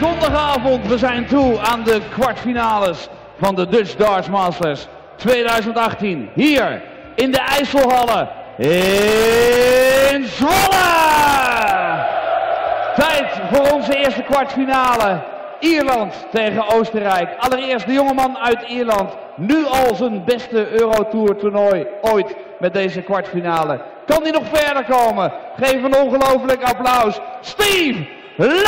Zondagavond, we zijn toe aan de kwartfinales van de Dutch Darts Masters 2018. Hier in de IJsselhallen in Zwolle. Tijd voor onze eerste kwartfinale. Ierland tegen Oostenrijk. Allereerst de jongeman uit Ierland. Nu al zijn beste Eurotour toernooi ooit met deze kwartfinale. Kan hij nog verder komen? Geef een ongelooflijk applaus. Steve Lennon!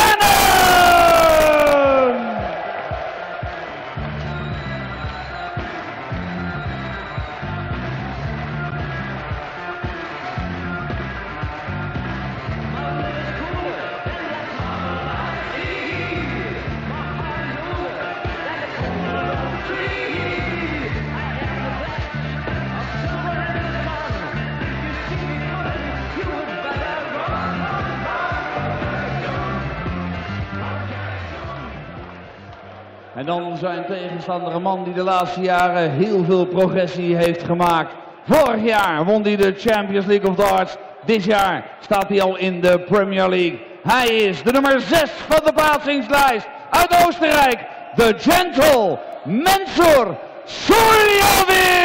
En dan zijn tegenstander, een man die de laatste jaren heel veel progressie heeft gemaakt. Vorig jaar won hij de Champions League of Darts. Dit jaar staat hij al in de Premier League. Hij is de nummer 6 van de plaatsingslijst uit Oostenrijk. De gentle Mensur Suljovic!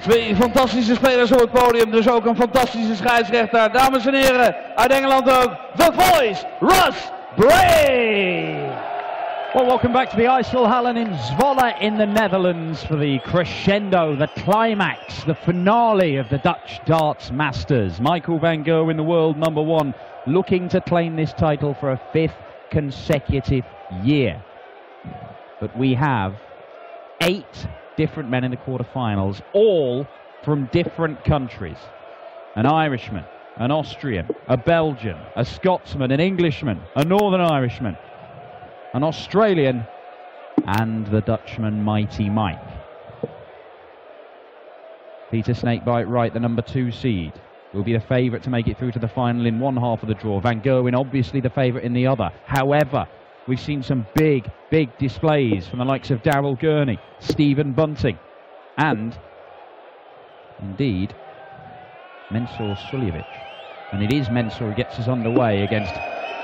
Twee fantastische spelers op het podium, dus ook een fantastische scheidsrechter. Dames en heren, uit Engeland ook, The Voice, Russ Bray! Well, welcome back to the IJsselhallen in Zwolle in the Netherlands for the crescendo, the climax, the finale of the Dutch Darts Masters. Michael van Gerwen, the world #1, looking to claim this title for a 5th consecutive year. But we have 8 different men in the quarterfinals, all from different countries. An Irishman, an Austrian, a Belgian, a Scotsman, an Englishman, a Northern Irishman, an Australian, and the Dutchman Mighty Mike. Peter Snakebite Wright, the number 2 seed, will be the favourite to make it through to the final in one half of the draw. Van Gerwen obviously the favourite in the other. However, we've seen some big displays from the likes of Daryl Gurney, Stephen Bunting, and indeed Mensur Suljovic. And it is Mensur who gets us underway against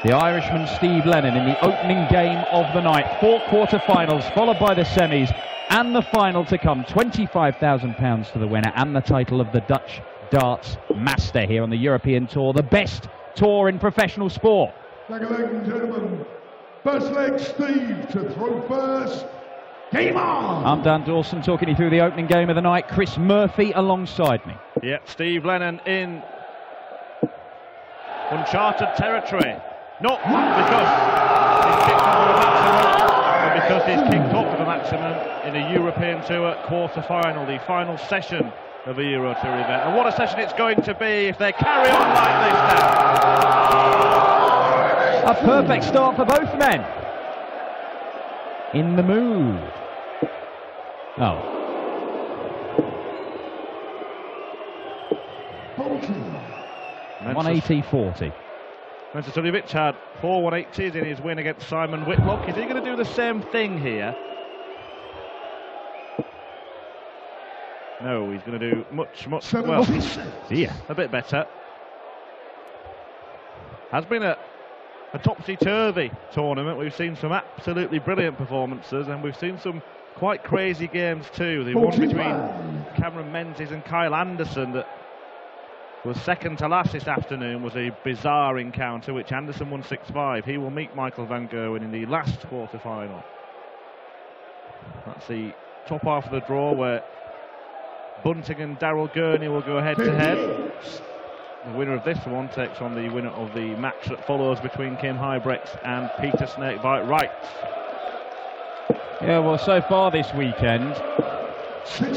the Irishman Steve Lennon in the opening game of the night. 4 quarter-finals followed by the semis and the final to come. £25,000 to the winner and the title of the Dutch Darts Master here on the European Tour, the best tour in professional sport. Ladies and gentlemen, first leg, Steve to throw first. Game on! I'm Dan Dawson talking you through the opening game of the night. Chris Murphy alongside me. Yeah, Steve Lennon in uncharted territory. Not because he's kicked off with a maximum, but because he's kicked off with a maximum in a European Tour quarter-final, the final session of a Euro Tour event. And what a session it's going to be if they carry on like this now. A perfect start for both men. In the mood. Oh. 180-40. Mensur Suljovic had 4 180s in his win against Simon Whitlock. Is he going to do the same thing here? No, he's going to do much, well, Yeah. a bit better. Has been a topsy-turvy tournament. We've seen some absolutely brilliant performances, and we've seen some quite crazy games too. The one between Cameron Menzies and Kyle Anderson that was second to last this afternoon was a bizarre encounter, which Anderson won 6-5. He will meet Michael van Gerwen in the last quarter-final. That's the top half of the draw where Bunting and Daryl Gurney will go head-to-head. The winner of this one takes on the winner of the match that follows between Kim Huybrechts and Peter Snakebite Wright. Yeah, well, so far this weekend,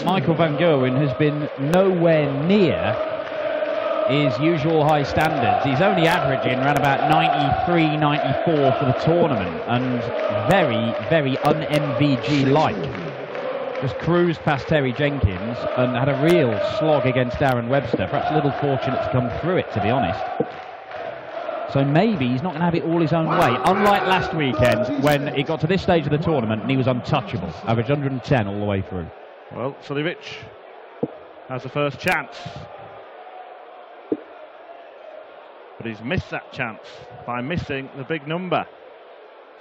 Michael van Gerwen has been nowhere near his usual high standards. He's only averaging around about 93, 94 for the tournament, and very, very un-MVG-like. Just cruised past Terry Jenkins and had a real slog against Darren Webster. Perhaps a little fortunate to come through it, to be honest. So maybe he's not going to have it all his own way. Unlike last weekend, when it got to this stage of the tournament and he was untouchable. Averaged 110 all the way through. Well, Suljovic has the first chance. But he's missed that chance by missing the big number.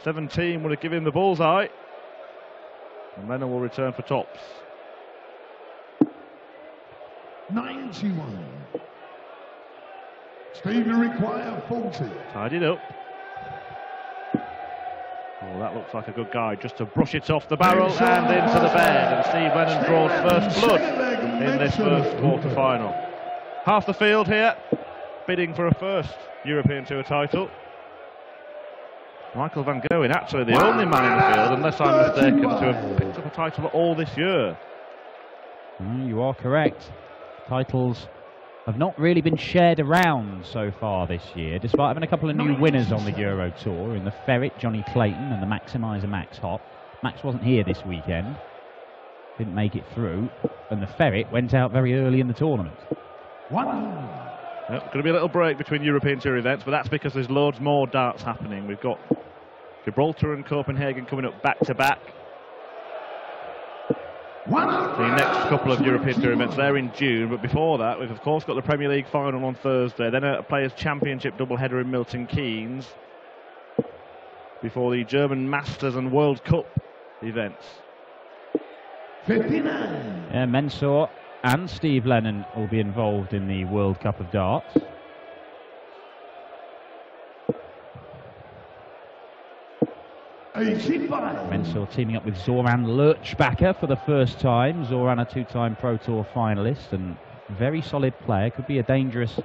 17 would have given him the bullseye. And Lennon will return for tops. 91. Steve, require 40. Tidied up. Oh, that looks like a good guy, just to brush it off the barrel and into the bed. And Steve Lennon draws first blood in this first quarter-final. Half the field here, bidding for a first European Tour title. Michael van Gerwen, actually the only man in the field, unless I'm mistaken, to have picked up a title all this year. You are correct. Titles have not really been shared around so far this year, despite having a couple of new winners on the Euro Tour, in the Ferret, Johnny Clayton, and the Maximizer, Max Hopp. Max wasn't here this weekend, didn't make it through, and the Ferret went out very early in the tournament. Going to be a little break between European Tour events, but that's because there's loads more darts happening. We've got Gibraltar and Copenhagen coming up back-to-back. The next couple of European Tour events, they're in June, but before that we've of course got the Premier League final on Thursday, then a Players' Championship doubleheader in Milton Keynes, before the German Masters and World Cup events. 59. Yeah, Mensah and Steve Lennon will be involved in the World Cup of Darts. Mensah teaming up with Zoran Lurchbacher for the first time. Zoran, a two-time Pro Tour finalist and very solid player. Could be a dangerous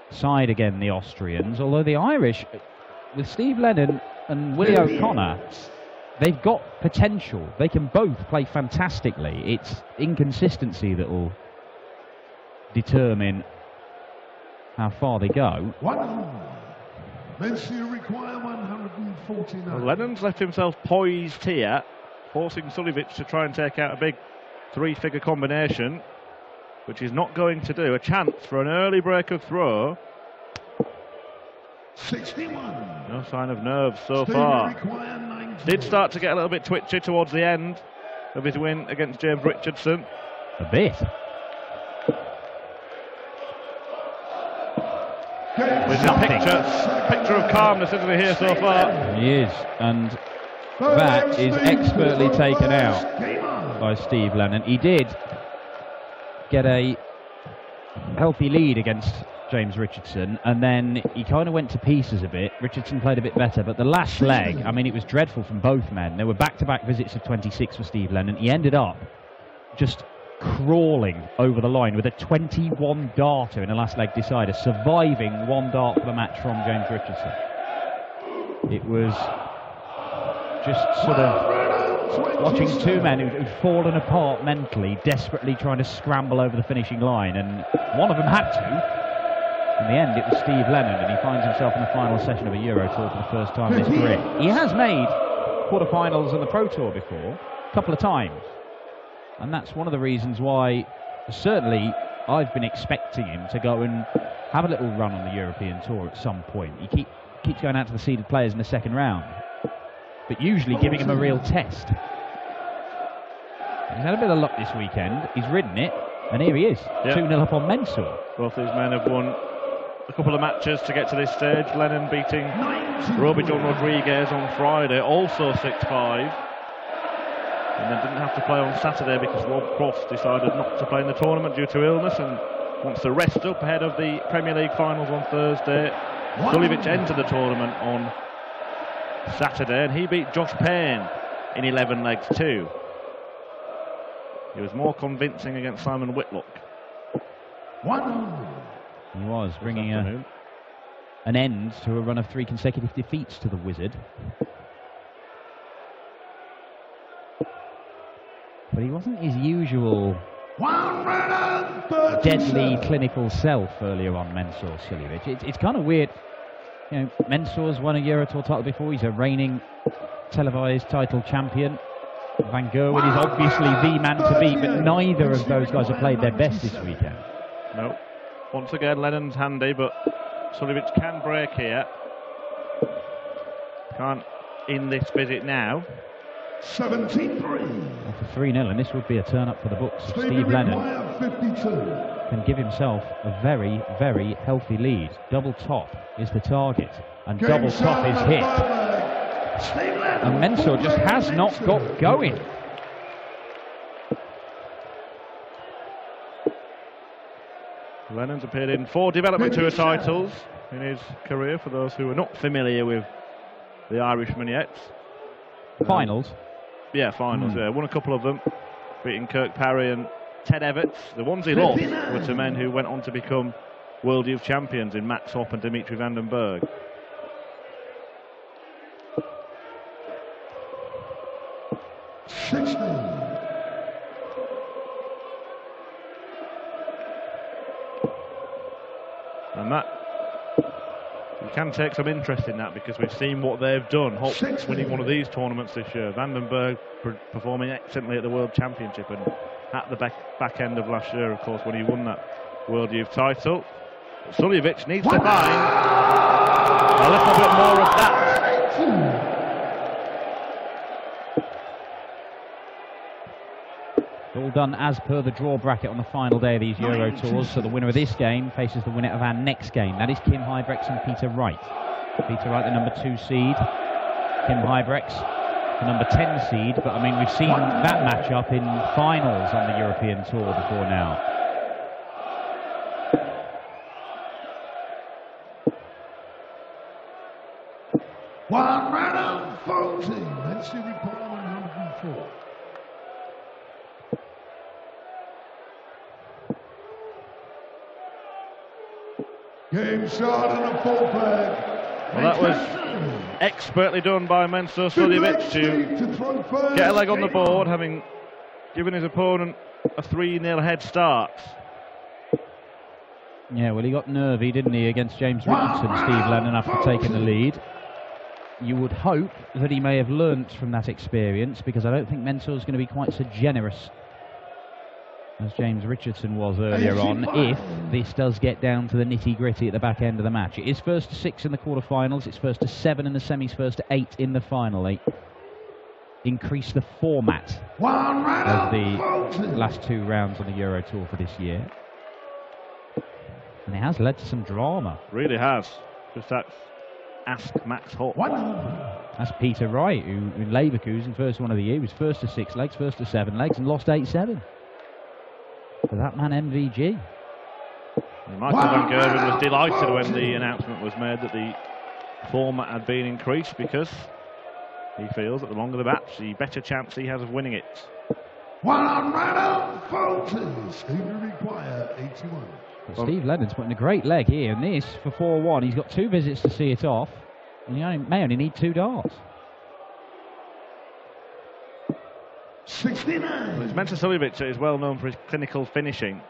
side again, the Austrians. Although the Irish, with Steve Lennon and Willie O'Connor, they've got potential. They can both play fantastically. It's inconsistency that will determine how far they go. Require 149. Well, Lennon's left himself poised here, forcing Suljovic to try and take out a big three-figure combination, which he's not going to do. A chance for an early break of throw. 61. No sign of nerves so far. Did start to get a little bit twitchy towards the end of his win against James Richardson. A bit. With a picture of calmness, isn't he, here so far? He is, and that is expertly taken out by Steve Lennon. He did get a healthy lead against James Richardson, and then he kind of went to pieces a bit. Richardson played a bit better, but the last leg, I mean, it was dreadful from both men. There were back-to-back visits of 26 for Steve Lennon. He ended up just crawling over the line with a 21 darter in a last leg decider, surviving one dart for the match from James Richardson. It was just sort of watching two men who'd fallen apart mentally, desperately trying to scramble over the finishing line, and one of them had to. In the end, it was Steve Lennon, and he finds himself in the final session of a Euro Tour for the first time in his career. He has made quarterfinals in the Pro Tour before, a couple of times. And that's one of the reasons why, certainly, I've been expecting him to go and have a little run on the European Tour at some point. He keeps going out to the seeded players in the second round, but usually giving him a real test. He's had a bit of luck this weekend. He's ridden it, and here he is, 2-0 up on Mensah. Both these men have won a couple of matches to get to this stage. Lennon beating Roby John Rodriguez on Friday, also 6-5. And then didn't have to play on Saturday because Rob Cross decided not to play in the tournament due to illness and wants to rest up ahead of the Premier League finals on Thursday. Suljovic entered the tournament on Saturday and he beat Josh Payne in 11 legs too. He was more convincing against Simon Whitlock. He was bringing an end to a run of 3 consecutive defeats to the Wizard. but he wasn't his usual deadly clinical self earlier on, Mensur Suljovic. It's kind of weird. You know, Mensur's won a Euro Tour title before. He's a reigning televised title champion. Van Gerwen is obviously the man to beat, but neither of those guys have played their best this weekend. No. Once again, Lennon's handy, but Suljovic can break here. Can't in this visit now. 73. For 3-0, and this would be a turn up for the books. Steve Lennon can give himself a very, very healthy lead. Double top is the target, and double top is hit. And Mensur just has not got going. Lennon's appeared in 4 development tour titles in his career, for those who are not familiar with the Irishman yet. Finals? Yeah, finals, yeah. Won a couple of them, beating Kirk Parry and Ted Everts. The ones he lost were to men who went on to become World Youth Champions in Max Hopp and Dimitri van den Berg. And that, you can take some interest in that, because we've seen what they've done. Hopp winning one of these tournaments this year, Van den Berg performing excellently at the World Championship, and at the back end of last year, of course, when he won that World Youth title. Suljovic needs to find a little bit more of that. All done as per the draw bracket on the final day of these Euro Tours. So the winner of this game faces the winner of our next game. That is Kim Huybrechts and Peter Wright. Peter Wright, the number 2 seed. Kim Huybrechts, the number 10 seed. But I mean, we've seen that matchup in finals on the European Tour before now. One round 14. That's the requirement 104. Game shot and a full flag. Well, that was expertly done by Mensur Suljovic to get a leg on the board, having given his opponent a 3-0 head start. Yeah, well, he got nervy, didn't he, against James Richardson, Steve Lennon, after taking the lead. You would hope that he may have learnt from that experience, because I don't think Mensur's going to be quite so generous as James Richardson was earlier on, if this does get down to the nitty-gritty at the back end of the match. It is first to 6 in the quarterfinals, it's first to 7 in the semis, first to 8 in the final. They increase the format of the last 2 rounds on the Euro Tour for this year. And it has led to some drama. Really has. Just ask Max Hopp. That's Peter Wright, who in Leverkusen, first one of the year, was first to 6 legs, first to 7 legs, and lost 8-7. For that man, MVG. Michael Van Gerwen was delighted when the announcement was made that the format had been increased, because he feels that the longer the match, the better chance he has of winning it. But Steve Lennon's putting a great leg here, and this for 4-1. He's got 2 visits to see it off, and he may only need 2 darts. 69. Well, Mensur Suljovic is well known for his clinical finishing,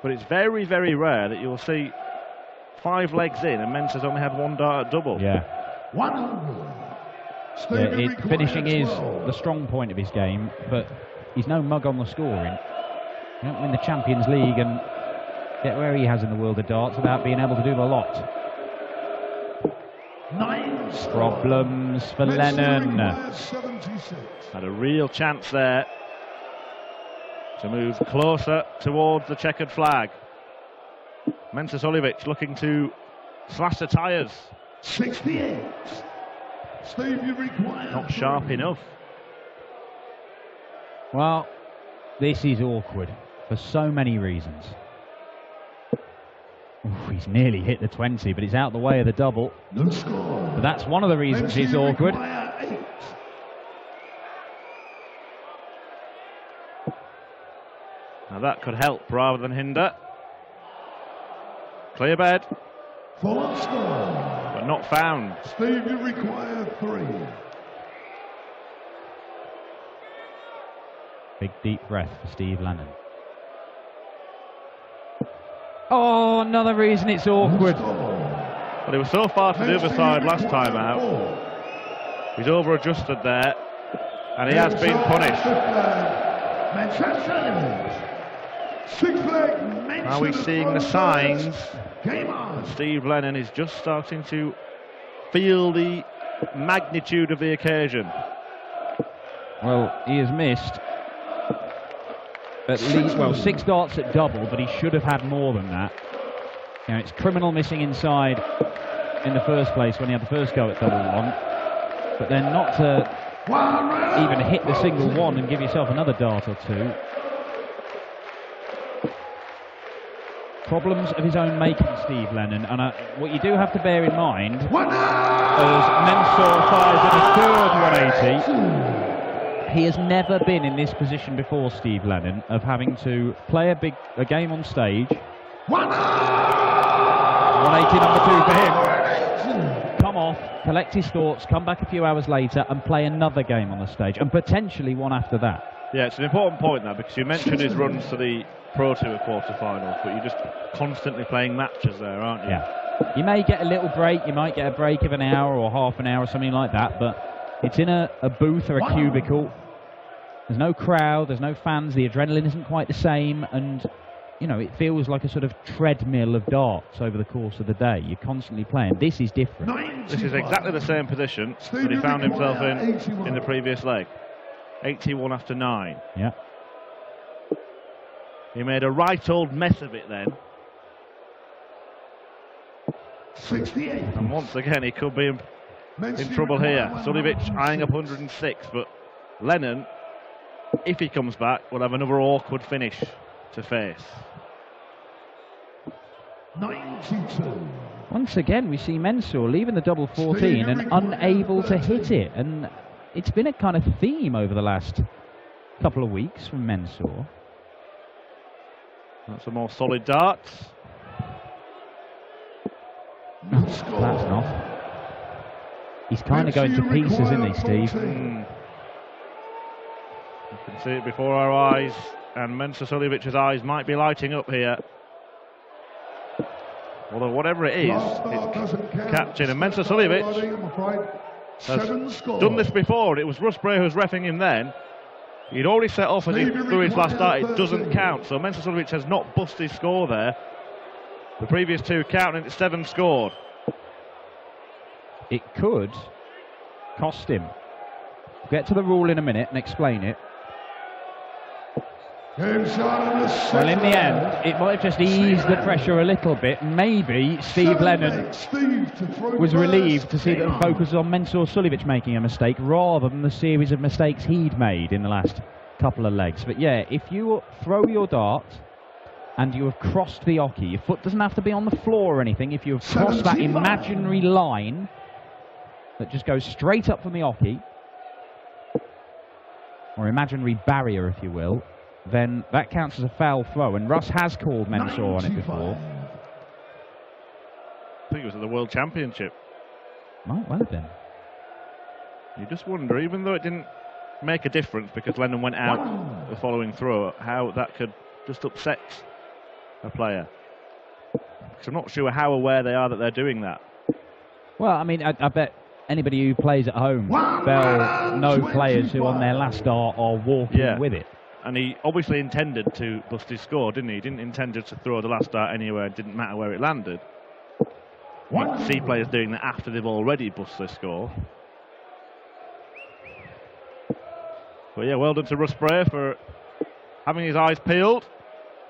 but it's very, very rare that you'll see 5 legs in and Mensur's only had 1 dart at double. Yeah. Finishing is the strong point of his game, but he's no mug on the scoring. You don't win the Champions League and get where he has in the world of darts without being able to do the lot. 9 problems for Lennon. Had a real chance there to move closer towards the checkered flag. Mensur Suljovic looking to slash the tyres. 68. Steve, you require. Not sharp enough. Well, this is awkward for so many reasons. Ooh, he's nearly hit the 20, but it's out the way of the double. No score. But that's one of the reasons it's awkward. Now that could help rather than hinder. Clear bed. Full score. But not found. Steve, you require 3. Big deep breath for Steve Lennon. Oh, another reason it's awkward. But he was so far to the other side last time out. He's over-adjusted there, and he has been punished. Are we seeing the signs that Steve Lennon is just starting to feel the magnitude of the occasion? Well, he has missed at least, well, 6 darts at double, but he should have had more than that. You know, it's criminal missing inside in the first place when he had the first go at double one, but then not to even hit the single one and give yourself another dart or two. Problems of his own making, Steve Lennon, and what you do have to bear in mind as Mensur fires at a third 180, he has never been in this position before, Steve Lennon, of having to play a game on stage. 180 number 2 for him. Come off, collect his thoughts, come back a few hours later and play another game on the stage, and potentially one after that. Yeah, it's an important point now, because you mentioned his runs to the Pro Tour quarterfinals, but you're just constantly playing matches there, aren't you? Yeah. You may get a little break, you might get a break of an hour or half an hour or something like that, but it's in a booth or a cubicle. There's no crowd, there's no fans, the adrenaline isn't quite the same, and you know, it feels like a sort of treadmill of darts over the course of the day. You're constantly playing. This is different. This is exactly the same position that he found himself in the previous leg. 81 after 9. Yeah. He made a right old mess of it then. 68. And once again, he could be in trouble here. Suljovic eyeing up 106, but Lennon, if he comes back, will have another awkward finish to face. 92. Once again, we see Mensur leaving the double 14 and unable to hit it, and it's been a kind of theme over the last couple of weeks from Mensur. That's some more solid darts. That's not. He's kind of going to pieces, isn't he, Steve? You can see it before our eyes, and Mensur Suljovic's eyes might be lighting up here. Although whatever it is, it's catching. And Mensur Suljovic has done this before. It was Russ Bray who was reffing him then. He'd already set off as he threw his last dart. It doesn't count. So Mensur Suljovic has not busted his score there. The previous 2 counting at 7 scored. It could cost him. We'll get to the rule in a minute and explain it. Well, in the end, it might have just eased the pressure a little bit. Maybe Steve Lennon was relieved to see that the focus was on Mensur Suljovic making a mistake rather than the series of mistakes he'd made in the last couple of legs. But yeah, if you throw your dart and you have crossed the oche, your foot doesn't have to be on the floor or anything. If you have crossed that imaginary line that just goes straight up from the oche, or imaginary barrier, if you will, then that counts as a foul throw, and Russ has called Mensur on it before. I think it was at the World Championship. Might well have been. You just wonder, even though it didn't make a difference because Lennon went out the following throw, how that could just upset a player. Because I'm not sure how aware they are that they're doing that. Well, I mean, I bet anybody who plays at home, they'll know players who on their last dart are walking with it. And he obviously intended to bust his score, didn't he? He didn't intend to throw the last dart anywhere. It didn't matter where it landed. You see players doing that after they've already bust their score. But yeah, well done to Russ Bray for having his eyes peeled.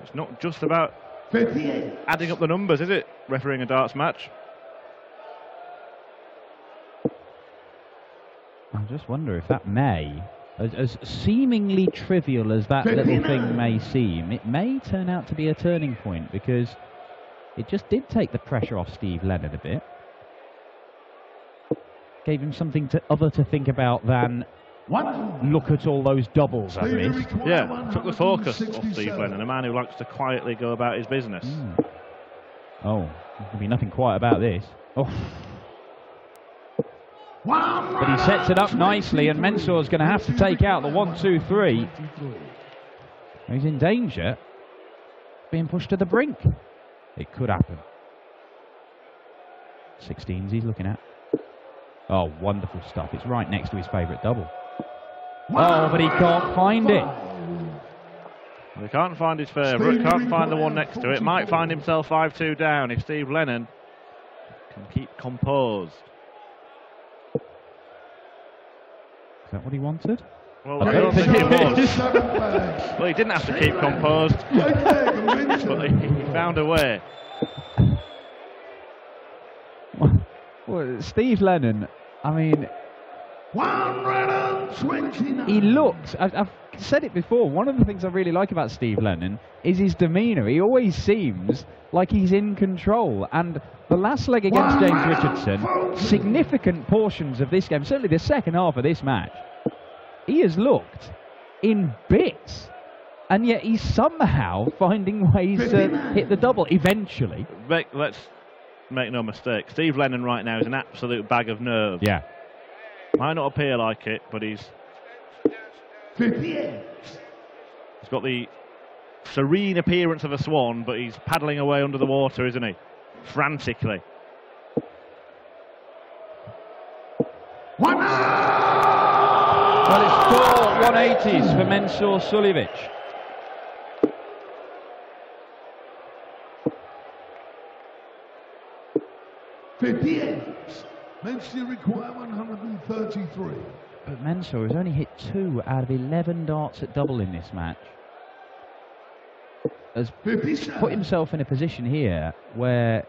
It's not just about adding up the numbers, is it? Refereeing a darts match. I just wonder if that may, as seemingly trivial as that little thing may seem, it may turn out to be a turning point, because it just did take the pressure off Steve Lennon a bit. Gave him something other to think about than look at all those doubles I've missed. Yeah, took the focus off Steve Lennon, a man who likes to quietly go about his business. Oh, there'll be nothing quiet about this. Oh. But he sets it up nicely, and Mensur's going to have to take out the 1, 2, 3. He's in danger, being pushed to the brink. It could happen. 16s he's looking at. Oh, wonderful stuff. It's right next to his favourite double. Oh, but he can't find it. He can't find his favourite, can't find the one next to it. Might find himself 5-2 down if Steve Lennon can keep composed. Is that what he wanted? Well, I don't think it was. Well, he didn't have to keep composed, but he found a way. Well, Steve Lennon, I mean, 129. he looks, I've said it before, one of the things I really like about Steve Lennon is his demeanour. He always seems like he's in control. And the last leg against James Richardson, significant portions of this game, certainly the second half of this match, he has looked in bits. And yet he's somehow finding ways to hit the double eventually. Let's make no mistake. Steve Lennon right now is an absolute bag of nerves. Yeah. Might not appear like it, but he's got the serene appearance of a swan, but he's paddling away under the water, isn't he? Frantically. Well, it's 4 180s for Mensur Suljovic. Mensur require 133. But Mensur has only hit 2 out of 11 darts at double in this match. Has put himself in a position here where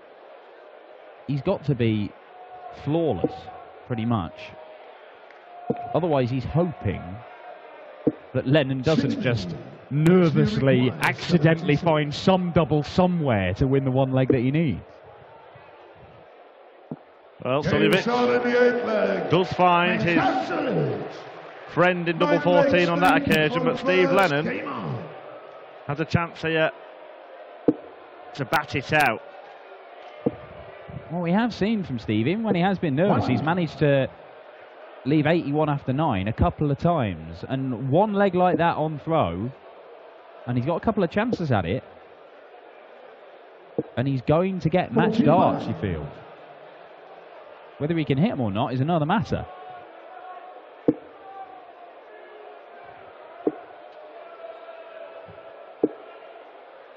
he's got to be flawless, pretty much. Otherwise, he's hoping that Lennon doesn't just nervously, accidentally find some double somewhere to win the one leg that he needs. Well, Suljovic does find his friend in double 14 on that occasion, but Steve Lennon has a chance here to bat it out. Well, we have seen from Steve, even when he has been nervous, he's managed to leave 81 after 9 a couple of times. And one leg like that on throw, and he's got a couple of chances at it. And he's going to get match darts, you feel. Whether he can hit them or not is another matter.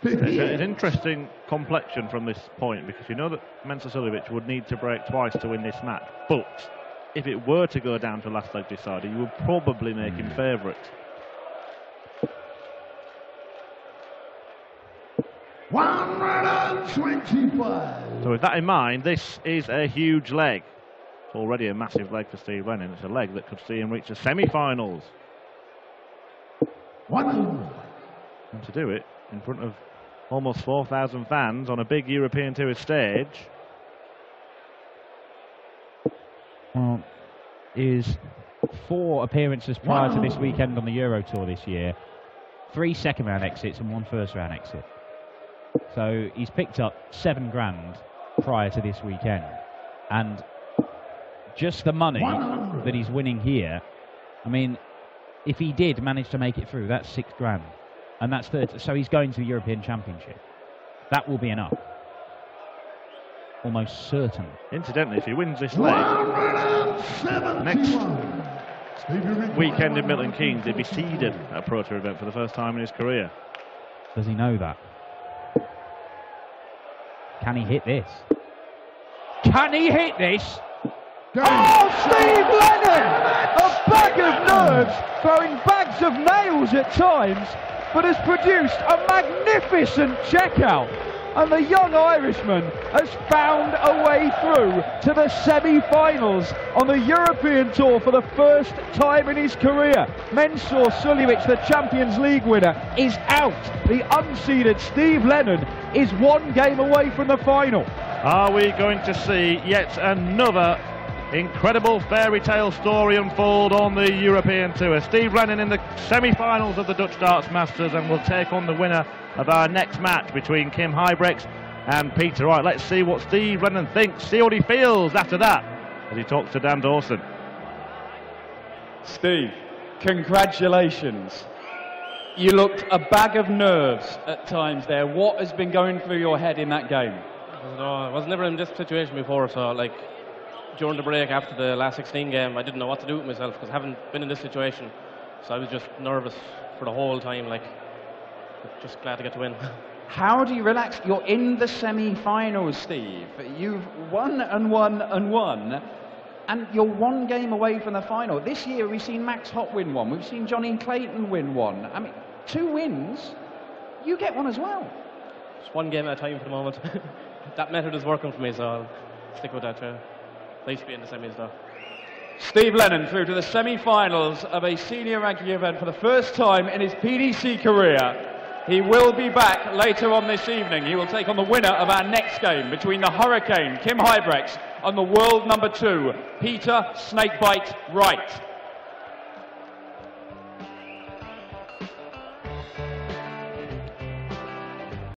It's an interesting complexion from this point, because you know that Mensur Suljovic would need to break twice to win this match. But if it were to go down to last leg decider, you would probably make him favourite. 125. So with that in mind, this is a huge leg. It's already a massive leg for Steve Lennon. It's a leg that could see him reach the semi-finals. And to do it in front of almost 4,000 fans on a big European Tour stage. Well, is 4 appearances prior to this weekend on the Euro Tour this year, 3 second round exits and 1 first round exit. So he's picked up 7 grand prior to this weekend. And just the money that he's winning here, I mean, if he did manage to make it through, that's 6 grand. And that's 30, so he's going to the European Championship. That will be enough. Almost certain. Incidentally, if he wins this leg, next weekend in Milton Keynes, he'd be seeded at a Pro Tour event for the first time in his career. Does he know that? Can he hit this? Can he hit this? Oh, Steve Lennon! A bag of nerves, throwing bags of nails at times, but has produced a magnificent checkout. And the young Irishman has found a way through to the semi-finals on the European Tour for the first time in his career. Mensur Suljovic, the Champions League winner, is out. The unseeded Steve Lennon is 1 game away from the final. Are we going to see yet another incredible fairy tale story unfold on the European Tour? Steve Lennon in the semi-finals of the Dutch Darts Masters, and will take on the winner of our next match between Kim Huybrechts and Peter Wright. Let's see what Steve Lennon thinks, see what he feels after that as he talks to Dan Dawson. Steve, congratulations. You looked a bag of nerves at times there. What has been going through your head in that game? I was never in this situation before, so like during the break after the last 16 game, I didn't know what to do with myself because I haven't been in this situation. So I was just nervous for the whole time, like just glad to get to win. How do you relax? You're in the semi-finals, Steve. You've won and won and won, and you're one game away from the final. This year we've seen Max Hopp win one, we've seen Johnny Clayton win one. I mean, 2 wins, you get one as well. Just one game at a time for the moment. That method is working for me, so I'll stick with that. Nice to be in the semis though. Steve Lennon through to the semi-finals of a senior ranking event for the first time in his PDC career. He will be back later on this evening. He will take on the winner of our next game between the Hurricane, Kim Huybrechts, and the world number 2, Peter Snakebite Wright.